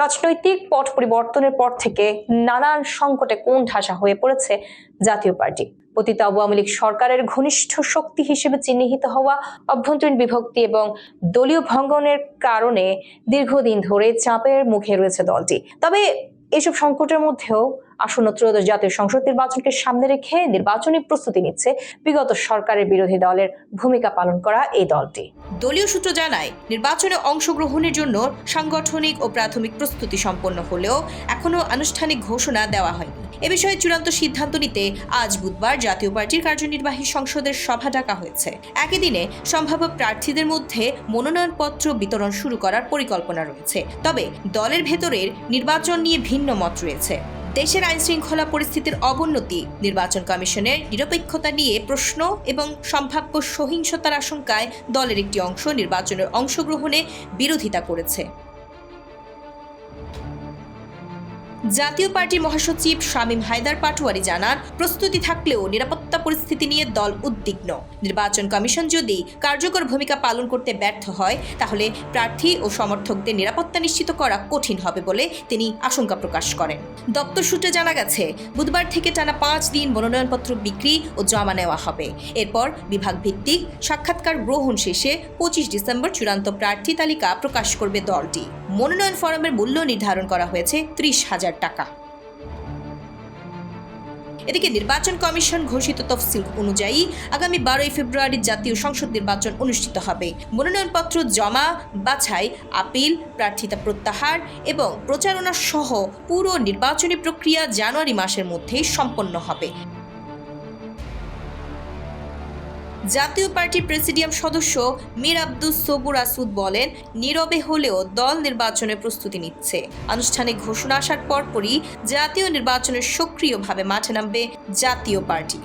রাজনৈতিক পট পরিবর্তনের পর থেকে নানান সংকটে কোণঠাসা হয়ে পড়েছে জাতীয় পার্টি। পতিত আওয়ামী লীগ সরকারের ঘনিষ্ঠ শক্তি হিসেবে চিহ্নিত হওয়া অভ্যন্তরীণ বিভক্তি এবং দলীয় ভঙ্গনের কারণে দীর্ঘদিন ধরে চাপের মুখে রয়েছে দলটি। তবে এসব সংকটের মধ্যেও আসন্ন ত্রয়োদশ জাতীয় সংসদ নির্বাচনকে সামনে রেখে নির্বাচনী প্রস্তুতি নিচ্ছে বিগত সরকারের বিরোধী দলের ভূমিকা পালন করা এই দলটি। দলীয় সূত্র জানায়, নির্বাচনে অংশগ্রহণের জন্য সাংগঠনিক ও প্রাথমিক প্রস্তুতি সম্পন্ন হলেও এখনো আনুষ্ঠানিক ঘোষণা দেওয়া হয়নি। এ বিষয়ে চূড়ান্ত সিদ্ধান্ত নিতে আজ বুধবার জাতীয় পার্টির কার্যনির্বাহী সংসদের সভা ডাকা হয়েছে। একই দিনে সম্ভাব্য প্রার্থীদের মধ্যে মনোনয়নপত্র বিতরণ শুরু করার পরিকল্পনা রয়েছে। তবে দলের ভেতরের নির্বাচন নিয়ে ভিন্ন মত রয়েছে। দেশের আইনশৃঙ্খলা পরিস্থিতির অবনতি, নির্বাচন কমিশনের নিরপেক্ষতা নিয়ে প্রশ্ন এবং সম্ভাব্য সহিংসতার আশঙ্কায় দলের একটি অংশ নির্বাচনের অংশগ্রহণে বিরোধিতা করেছে। জাতীয় পার্টির মহাসচিব শামীম হায়দার পাটোয়ারি জানান, প্রস্তুতি থাকলেও নিরাপত্তা পরিস্থিতি নিয়ে দল উদ্বিগ্ন। নির্বাচন কমিশন যদি কার্যকর ভূমিকা পালন করতে ব্যর্থ হয় তাহলে প্রার্থী ও সমর্থকদের নিরাপত্তা নিশ্চিত করা কঠিন হবে বলে তিনি আশঙ্কা প্রকাশ করেন। দপ্তর সূত্রে জানা গেছে, বুধবার থেকে টানা 5 দিন মনোনয়নপত্র বিক্রি ও জমা নেওয়া হবে। এরপর বিভাগ ভিত্তিক সাক্ষাৎকার গ্রহণ শেষে 25 ডিসেম্বর চূড়ান্ত প্রার্থী তালিকা প্রকাশ করবে দলটি। মনোনয়ন ফরমের মূল্য নির্ধারণ করা হয়েছে 30,000 টাকা। এদিকে নির্বাচন কমিশন ঘোষিত তফসিল অনুযায়ী আগামী 12 ফেব্রুয়ারি জাতীয় সংসদ নির্বাচন অনুষ্ঠিত হবে। মনোনয়নপত্র জমা, বাছাই, আপিল, প্রার্থিতা প্রত্যাহার এবং প্রচারণা সহ পুরো নির্বাচনী প্রক্রিয়া জানুয়ারি মাসের মধ্যেই সম্পন্ন হবে। জাতীয় পার্টির প্রেসিডিয়াম সদস্য মীর আব্দুস সবুর আসুদ বলেন, নীরবে হলেও দল নির্বাচনের প্রস্তুতি নিচ্ছে। আনুষ্ঠানিক ঘোষণা আসার পরপরই জাতীয় নির্বাচনের সক্রিয়ভাবে মাঠে নামবে জাতীয় পার্টি।